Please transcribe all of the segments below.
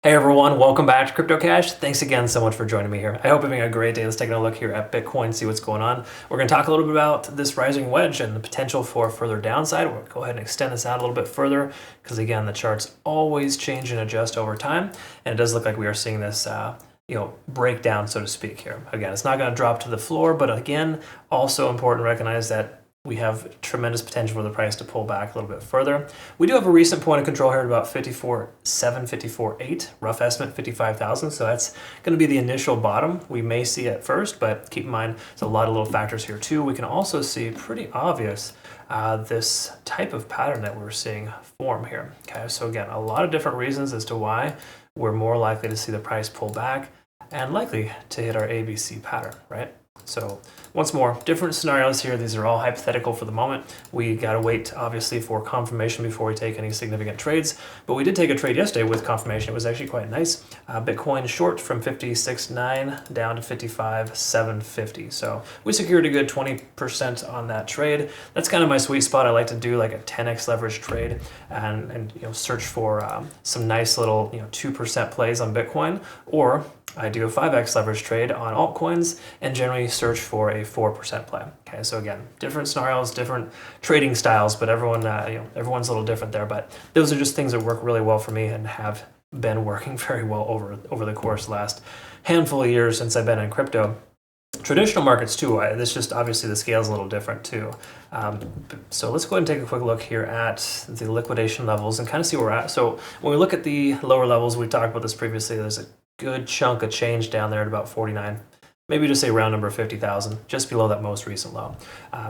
Hey everyone, welcome back to CryptoCache. Thanks again so much for joining me here. I hope you're having a great day. Let's take a look here at Bitcoin, see what's going on. We're going to talk a little bit about this rising wedge and the potential for further downside. We'll go ahead and extend this out a little bit further because again, the charts always change and adjust over time. And it does look like we are seeing this break down, so to speak here. Again, it's not going to drop to the floor, but again, also important to recognize that we have tremendous potential for the price to pull back a little bit further. We do have a recent point of control here at about 54.7, 54.8, rough estimate 55,000. So that's going to be the initial bottom we may see at first, but keep in mind there's a lot of little factors here too. We can also see pretty obvious this type of pattern that we're seeing form here. Okay, so again, a lot of different reasons as to why we're more likely to see the price pull back and likely to hit our ABC pattern, right? So once more, different scenarios here. These are all hypothetical for the moment. We got to wait, obviously, for confirmation before we take any significant trades. But we did take a trade yesterday with confirmation. It was actually quite nice. Bitcoin short from 56.9 down to 55.750. So we secured a good 20% on that trade. That's kind of my sweet spot. I like to do like a 10x leverage trade and search for some nice little 2% plays on Bitcoin, or I do a 5x leverage trade on altcoins and generally search for a 4% play. Okay, so again, different scenarios, different trading styles, but everyone's a little different there. But those are just things that work really well for me and have been working very well over the course of the last handful of years since I've been in crypto. Traditional markets too, this just obviously the scale is a little different too. So let's go ahead and take a quick look here at the liquidation levels and kind of see where we're at. So when we look at the lower levels, we talked about this previously, there's a good chunk of change down there at about 49, maybe just say round number 50,000, just below that most recent low.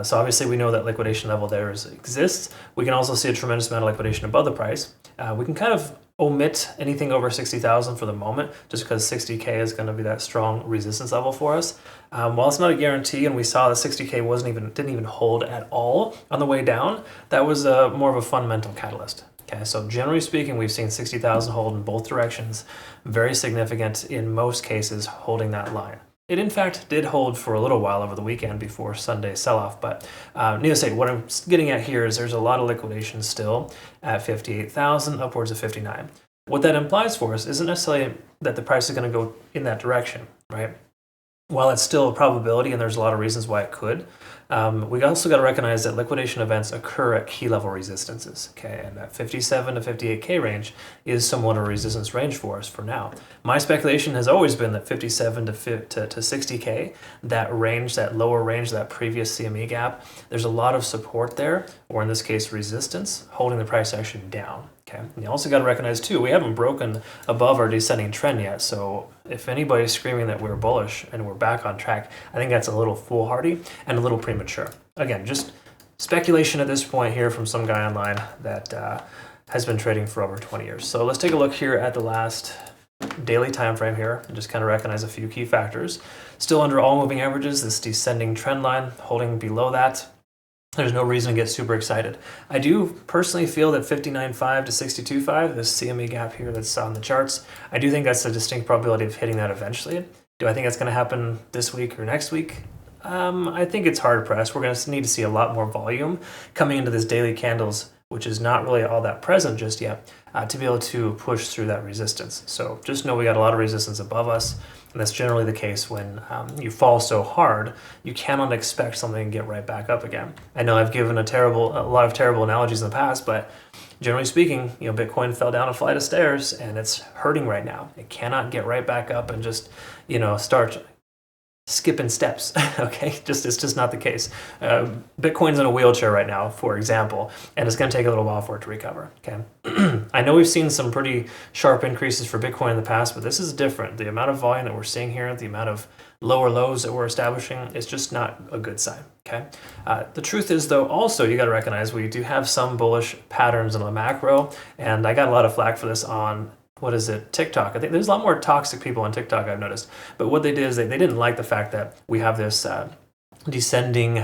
So obviously we know that liquidation level there exists. We can also see a tremendous amount of liquidation above the price. We can kind of omit anything over 60,000 for the moment, just because 60K is going to be that strong resistance level for us. While it's not a guarantee, and we saw that 60K didn't even hold at all on the way down, that was more of a fundamental catalyst. Okay, so generally speaking, we've seen 60,000 hold in both directions, very significant in most cases holding that line. It in fact did hold for a little while over the weekend before Sunday sell-off, but needless to say, what I'm getting at here is there's a lot of liquidation still at 58,000, upwards of 59. What that implies for us isn't necessarily that the price is going to go in that direction, right? While it's still a probability, and there's a lot of reasons why it could, we also got to recognize that liquidation events occur at key level resistances, okay? And that 57 to 58K range is somewhat a resistance range for us for now. My speculation has always been that 57 to 60K, that range, that lower range, that previous CME gap, there's a lot of support there, or in this case, resistance, holding the price action down. Okay. And you also got to recognize too, we haven't broken above our descending trend yet. So if anybody's screaming that we're bullish and we're back on track, I think that's a little foolhardy and a little premature. Again, just speculation at this point here from some guy online that has been trading for over 20 years. So let's take a look here at the last daily time frame here and just kind of recognize a few key factors. Still under all moving averages, this descending trend line holding below that. There's no reason to get super excited. I do personally feel that 59.5 to 62.5, this CME gap here that's on the charts, I do think that's a distinct probability of hitting that eventually. Do I think that's going to happen this week or next week? I think it's hard pressed. We're going to need to see a lot more volume coming into this daily candles, which is not really all that present just yet, to be able to push through that resistance. So just know we got a lot of resistance above us, and that's generally the case when you fall so hard, you cannot expect something to get right back up again. I know I've given a lot of terrible analogies in the past, but generally speaking, Bitcoin fell down a flight of stairs and it's hurting right now. It cannot get right back up and just, start skipping steps. Okay, it's just not the case. Bitcoin's in a wheelchair right now, for example, and it's going to take a little while for it to recover. Okay, I know we've seen some pretty sharp increases for Bitcoin in the past, but this is different. The amount of volume that we're seeing here, the amount of lower lows that we're establishing, is just not a good sign. Okay, the truth is though, also you got to recognize we do have some bullish patterns in the macro, and I got a lot of flack for this on TikTok. I think there's a lot more toxic people on TikTok, I've noticed. But what they did is they didn't like the fact that we have this descending,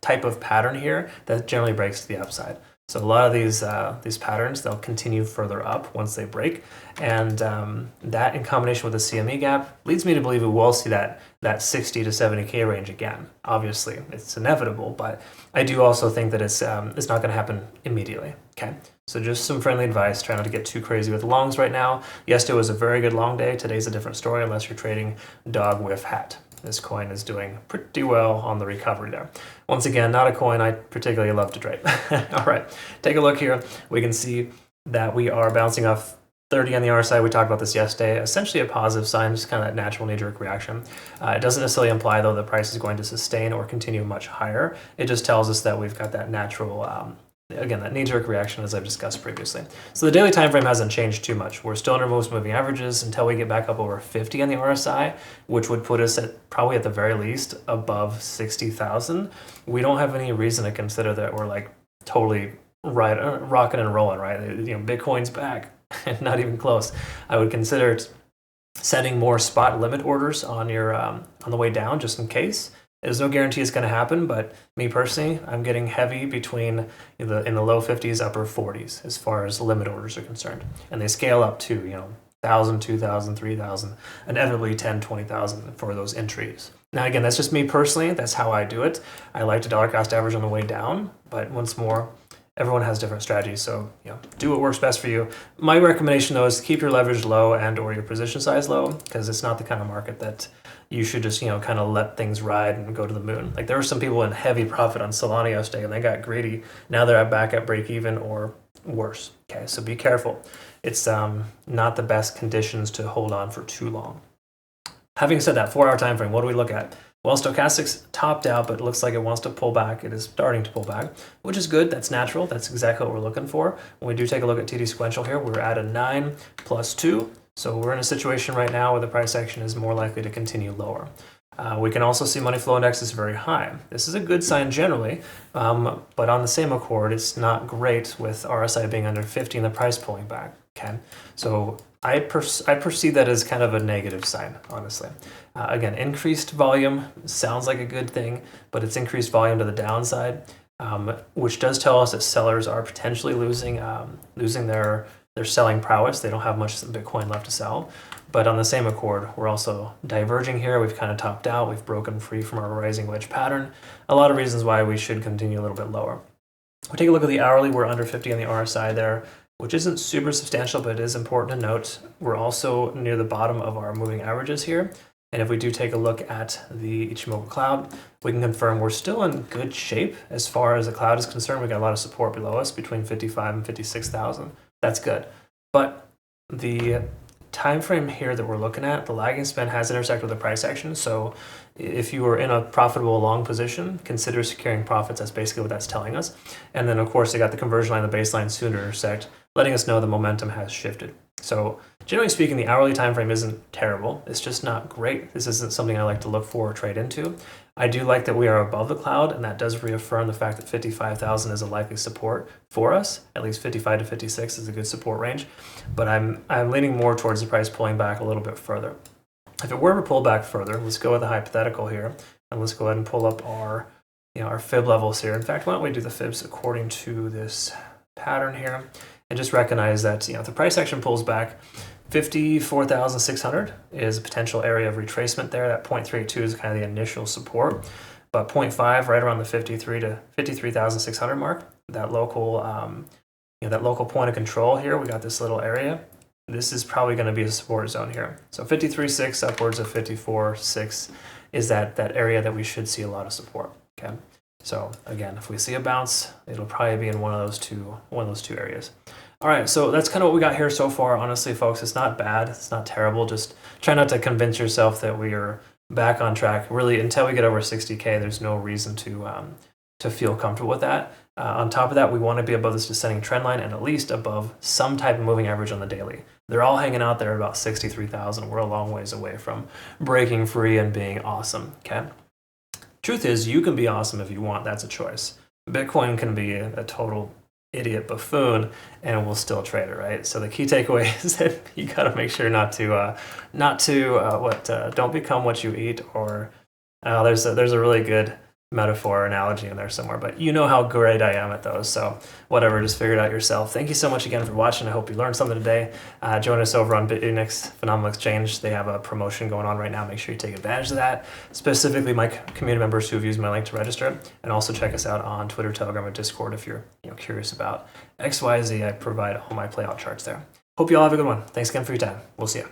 type of pattern here that generally breaks to the upside. So a lot of these patterns, they'll continue further up once they break. And that in combination with the CME gap leads me to believe we will see that 60 to 70K range again. Obviously, it's inevitable, but I do also think that it's not going to happen immediately. Okay. So just some friendly advice, try not to get too crazy with longs right now. Yesterday was a very good long day. Today's a different story unless you're trading dog with hat. This coin is doing pretty well on the recovery there. Once again, not a coin I particularly love to trade. All right, take a look here. We can see that we are bouncing off 30 on the RSI. We talked about this yesterday. Essentially a positive sign, just kind of that natural knee-jerk reaction. It doesn't necessarily imply, though, the price is going to sustain or continue much higher. It just tells us that we've got that natural, again, that knee-jerk reaction as I've discussed previously. So the daily time frame hasn't changed too much. We're still under most moving averages until we get back up over 50 on the RSI, which would put us at probably at the very least above 60,000. We don't have any reason to consider that we're like totally rocking and rolling, right? Bitcoin's back. Not even close. I would consider setting more spot limit orders on your on the way down, just in case. There's no guarantee it's going to happen, but me personally, I'm getting heavy between in the low 50s, upper 40s as far as limit orders are concerned, and they scale up to 1,000, 2,000, 3,000, inevitably 10, 20,000 for those entries. Now again, that's just me personally. That's how I do it. I like to dollar cost average on the way down, but once more, everyone has different strategies, so do what works best for you. My recommendation, though, is keep your leverage low and or your position size low, because it's not the kind of market that you should just kind of let things ride and go to the moon. Like there were some people in heavy profit on Solana yesterday, and they got greedy. Now they're back at break even or worse. Okay, so be careful. It's not the best conditions to hold on for too long. Having said that, 4-hour time frame, what do we look at? Well, stochastics topped out, but it looks like it wants to pull back. It is starting to pull back, which is good. That's natural. That's exactly what we're looking for. When we do take a look at TD sequential here, we're at a 9 plus 2. So we're in a situation right now where the price action is more likely to continue lower. We can also see money flow index is very high. This is a good sign generally, but on the same accord, it's not great with RSI being under 50 and the price pulling back. Okay, so I perceive that as kind of a negative sign, honestly. Again, increased volume sounds like a good thing, but it's increased volume to the downside, which does tell us that sellers are potentially losing their selling prowess. They don't have much Bitcoin left to sell. But on the same accord, we're also diverging here. We've kind of topped out. We've broken free from our rising wedge pattern. A lot of reasons why we should continue a little bit lower. We take a look at the hourly. We're under 50 on the RSI there, which isn't super substantial, but it is important to note. We're also near the bottom of our moving averages here. And if we do take a look at the Ichimoku cloud, we can confirm we're still in good shape as far as the cloud is concerned. We got a lot of support below us between 55 and 56,000. That's good. But the time frame here that we're looking at, the lagging span has intersected with the price action. So if you are in a profitable long position, consider securing profits. That's basically what that's telling us. And then of course they got the conversion line, the baseline soon to intersect, letting us know the momentum has shifted. So generally speaking, the hourly time frame isn't terrible. It's just not great. This isn't something I like to look for or trade into. I do like that we are above the cloud, and that does reaffirm the fact that 55,000 is a likely support for us. At least 55 to 56 is a good support range. But I'm leaning more towards the price pulling back a little bit further. If it were to pull back further, let's go with a hypothetical here, and let's go ahead and pull up our fib levels here. In fact, why don't we do the fibs according to this pattern here, and just recognize that if the price action pulls back, 54,600 is a potential area of retracement there. That 0.32 is kind of the initial support, but 0.5 right around the 53 to 53,600 mark. That local, that local point of control here. We got this little area. This is probably going to be a support zone here. So 53.6 upwards of 54.6 is that area that we should see a lot of support. Okay. So again, if we see a bounce, it'll probably be in one of those two areas. All right, so that's kind of what we got here so far. Honestly, folks, it's not bad. It's not terrible. Just try not to convince yourself that we are back on track. Really, until we get over 60K, there's no reason to feel comfortable with that. On top of that, we want to be above this descending trend line and at least above some type of moving average on the daily. They're all hanging out there at about 63,000. We're a long ways away from breaking free and being awesome, okay? Truth is, you can be awesome if you want. That's a choice. Bitcoin can be a total idiot buffoon and we'll still trade it, right? So the key takeaway is that you got to make sure not to don't become what you eat, or there's a really good metaphor or analogy in there somewhere, but you know how great I am at those. So whatever, just figure it out yourself. Thank you so much again for watching. I hope you learned something today. Join us over on Bitunix, Phenomenal Exchange. They have a promotion going on right now. Make sure you take advantage of that. Specifically, my community members who have used my link to register, and also check us out on Twitter, Telegram, and Discord if you're curious about XYZ. I provide all my playout charts there. Hope you all have a good one. Thanks again for your time. We'll see you.